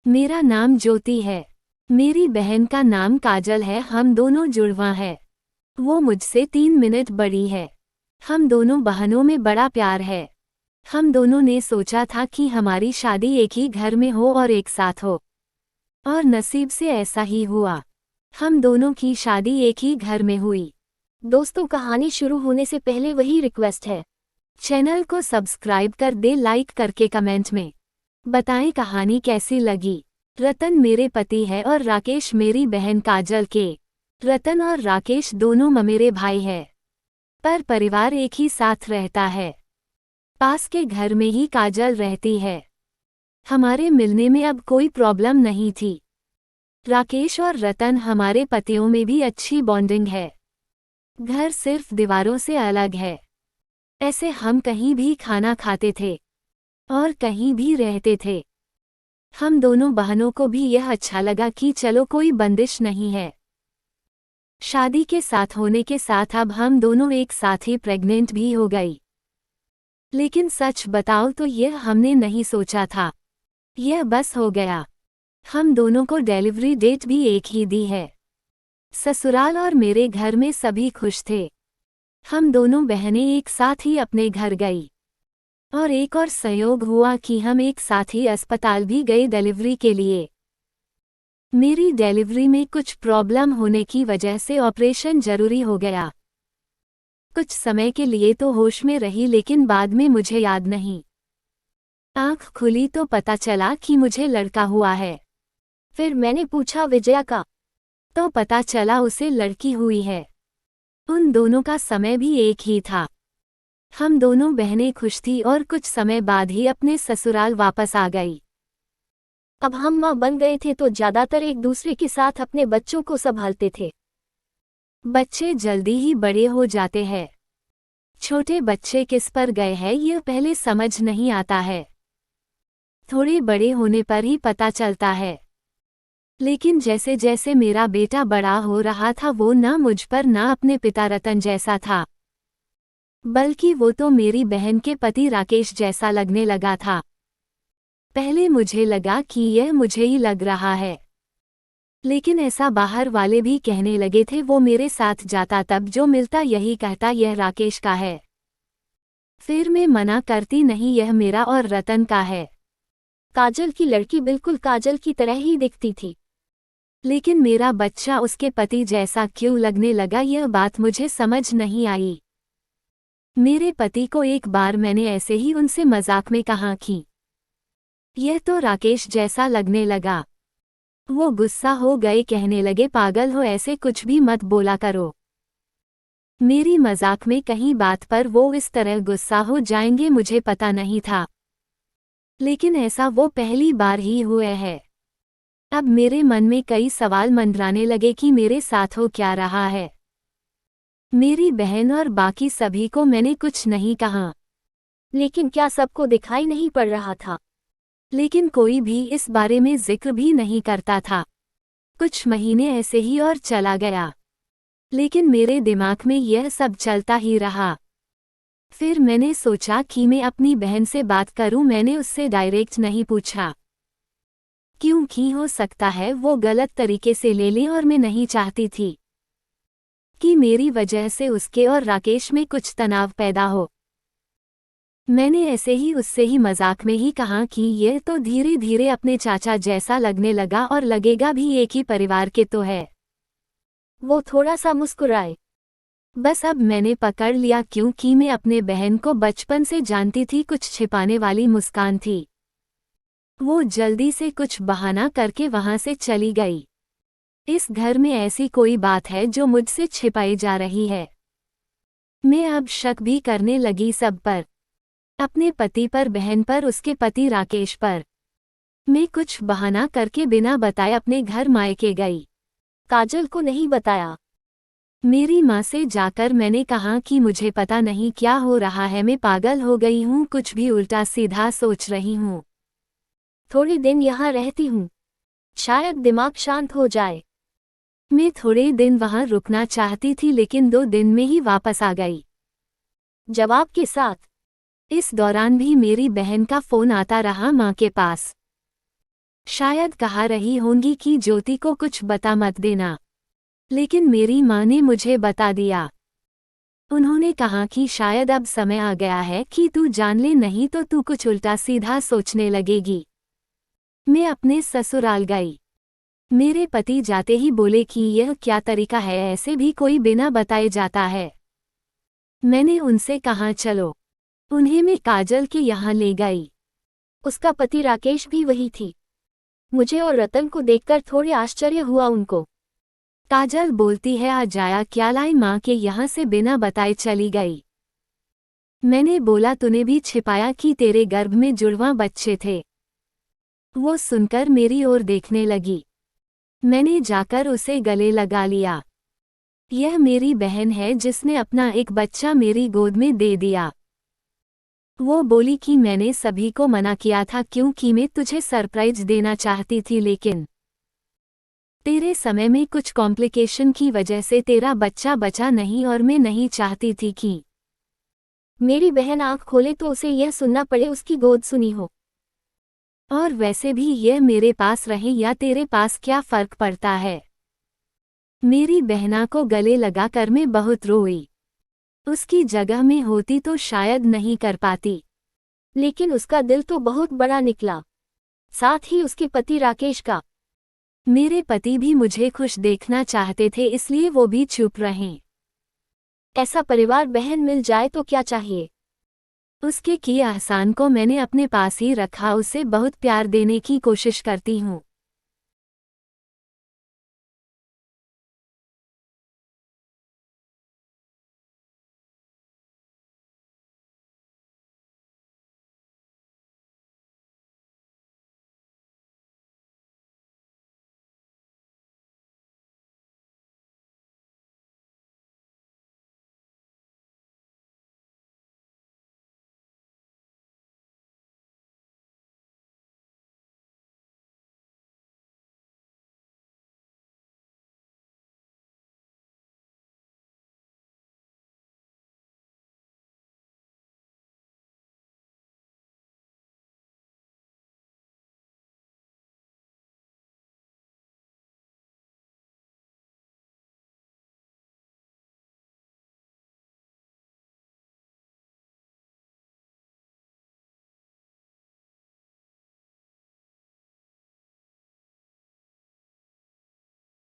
मेरा नाम ज्योति है। मेरी बहन का नाम काजल है। हम दोनों जुड़वा हैं। वो मुझसे 3 मिनट बड़ी है। हम दोनों बहनों में बड़ा प्यार है। हम दोनों ने सोचा था कि हमारी शादी एक ही घर में हो और एक साथ हो, और नसीब से ऐसा ही हुआ। हम दोनों की शादी एक ही घर में हुई। दोस्तों, कहानी शुरू होने से पहले वही रिक्वेस्ट है, चैनल को सब्सक्राइब कर दे, लाइक करके कमेंट में बताएं कहानी कैसी लगी। रतन मेरे पति है और राकेश मेरी बहन काजल के। रतन और राकेश दोनों ममेरे भाई हैं, पर परिवार एक ही साथ रहता है। पास के घर में ही काजल रहती है। हमारे मिलने में अब कोई प्रॉब्लम नहीं थी। राकेश और रतन हमारे पतियों में भी अच्छी बॉन्डिंग है। घर सिर्फ दीवारों से अलग है। ऐसे हम कहीं भी खाना खाते थे और कहीं भी रहते थे। हम दोनों बहनों को भी यह अच्छा लगा कि चलो कोई बंदिश नहीं है। शादी के साथ होने के साथ अब हम दोनों एक साथ ही प्रेग्नेंट भी हो गई। लेकिन सच बताओ तो यह हमने नहीं सोचा था, यह बस हो गया। हम दोनों को डिलीवरी डेट भी एक ही दी है। ससुराल और मेरे घर में सभी खुश थे। हम दोनों बहनें एक साथ ही अपने घर गई, और एक और संयोग हुआ कि हम एक साथ ही अस्पताल भी गए डिलीवरी के लिए। मेरी डिलीवरी में कुछ प्रॉब्लम होने की वजह से ऑपरेशन जरूरी हो गया। कुछ समय के लिए तो होश में रही, लेकिन बाद में मुझे याद नहीं। आँख खुली तो पता चला कि मुझे लड़का हुआ है। फिर मैंने पूछा विजया का, तो पता चला उसे लड़की हुई है। उन दोनों का समय भी एक ही था। हम दोनों बहनें खुश थी और कुछ समय बाद ही अपने ससुराल वापस आ गई। अब हम माँ बन गए थे तो ज्यादातर एक दूसरे के साथ अपने बच्चों को संभालते थे। बच्चे जल्दी ही बड़े हो जाते हैं। छोटे बच्चे किस पर गए हैं यह पहले समझ नहीं आता है, थोड़े बड़े होने पर ही पता चलता है। लेकिन जैसे जैसे मेरा बेटा बड़ा हो रहा था वो ना मुझ पर ना अपने पिता रतन जैसा था, बल्कि वो तो मेरी बहन के पति राकेश जैसा लगने लगा था। पहले मुझे लगा कि यह मुझे ही लग रहा है, लेकिन ऐसा बाहर वाले भी कहने लगे थे। वो मेरे साथ जाता तब जो मिलता यही कहता यह राकेश का है। फिर मैं मना करती नहीं, यह मेरा और रतन का है। काजल की लड़की बिल्कुल काजल की तरह ही दिखती थी, लेकिन मेरा बच्चा उसके पति जैसा क्यों लगने लगा यह बात मुझे समझ नहीं आई। मेरे पति को एक बार मैंने ऐसे ही उनसे मजाक में कहा कि यह तो राकेश जैसा लगने लगा। वो गुस्सा हो गए, कहने लगे पागल हो, ऐसे कुछ भी मत बोला करो। मेरी मजाक में कहीं बात पर वो इस तरह गुस्सा हो जाएंगे मुझे पता नहीं था, लेकिन ऐसा वो पहली बार ही हुए है। अब मेरे मन में कई सवाल मंडराने लगे कि मेरे साथ हो क्या रहा है। मेरी बहन और बाकी सभी को मैंने कुछ नहीं कहा, लेकिन क्या सबको दिखाई नहीं पड़ रहा था? लेकिन कोई भी इस बारे में जिक्र भी नहीं करता था। कुछ महीने ऐसे ही और चला गया, लेकिन मेरे दिमाग में यह सब चलता ही रहा। फिर मैंने सोचा कि मैं अपनी बहन से बात करूं। मैंने उससे डायरेक्ट नहीं पूछा, क्योंकि हो सकता है वो गलत तरीके से ले ले, और मैं नहीं चाहती थी कि मेरी वजह से उसके और राकेश में कुछ तनाव पैदा हो। मैंने ऐसे ही उससे ही मजाक में ही कहा कि यह तो धीरे धीरे अपने चाचा जैसा लगने लगा और लगेगा भी एक ही परिवार के तो है। वो थोड़ा सा मुस्कुराए। बस अब मैंने पकड़ लिया, क्योंकि मैं अपने बहन को बचपन से जानती थी। कुछ छिपाने वाली मुस्कान थी। वो जल्दी से कुछ बहाना करके वहां से चली गई। इस घर में ऐसी कोई बात है जो मुझसे छिपाई जा रही है। मैं अब शक भी करने लगी सब पर, अपने पति पर, बहन पर, उसके पति राकेश पर। मैं कुछ बहाना करके बिना बताए अपने घर मायके गई। काजल को नहीं बताया। मेरी माँ से जाकर मैंने कहा कि मुझे पता नहीं क्या हो रहा है, मैं पागल हो गई हूँ, कुछ भी उल्टा सीधा सोच रही हूँ। थोड़े दिन यहाँ रहती हूँ, शायद दिमाग शांत हो जाए। मैं थोड़े दिन वहाँ रुकना चाहती थी, लेकिन 2 दिन में ही वापस आ गई, जवाब के साथ। इस दौरान भी मेरी बहन का फोन आता रहा माँ के पास। शायद कहा रही होंगी कि ज्योति को कुछ बता मत देना, लेकिन मेरी माँ ने मुझे बता दिया। उन्होंने कहा कि शायद अब समय आ गया है कि तू जान ले, नहीं तो तू कुछ उल्टा सीधा सोचने लगेगी। मैं अपने ससुराल गई। मेरे पति जाते ही बोले कि यह क्या तरीका है, ऐसे भी कोई बिना बताए जाता है। मैंने उनसे कहा चलो। उन्हें मैं काजल के यहाँ ले गई। उसका पति राकेश भी वही थी। मुझे और रतन को देखकर थोड़े आश्चर्य हुआ उनको। काजल बोलती है आ जाया क्या लाई, माँ के यहाँ से बिना बताए चली गई। मैंने बोला तूने भी छिपाया कि तेरे गर्भ में जुड़वां बच्चे थे। वो सुनकर मेरी ओर देखने लगी। मैंने जाकर उसे गले लगा लिया। यह मेरी बहन है जिसने अपना एक बच्चा मेरी गोद में दे दिया। वो बोली कि मैंने सभी को मना किया था क्योंकि मैं तुझे सरप्राइज देना चाहती थी, लेकिन तेरे समय में कुछ कॉम्प्लिकेशन की वजह से तेरा बच्चा बचा नहीं और मैं नहीं चाहती थी कि मेरी बहन आंख खोले तो उसे यह सुनना पड़े उसकी गोद सुनी हो। और वैसे भी यह मेरे पास रहे या तेरे पास क्या फर्क पड़ता है। मेरी बहना को गले लगाकर मैं बहुत रोई। उसकी जगह में होती तो शायद नहीं कर पाती, लेकिन उसका दिल तो बहुत बड़ा निकला, साथ ही उसके पति राकेश का। मेरे पति भी मुझे खुश देखना चाहते थे, इसलिए वो भी चुप रहे। ऐसा परिवार बहन मिल जाए तो क्या चाहिए। उसके किए एहसान को मैंने अपने पास ही रखा, उसे बहुत प्यार देने की कोशिश करती हूँ।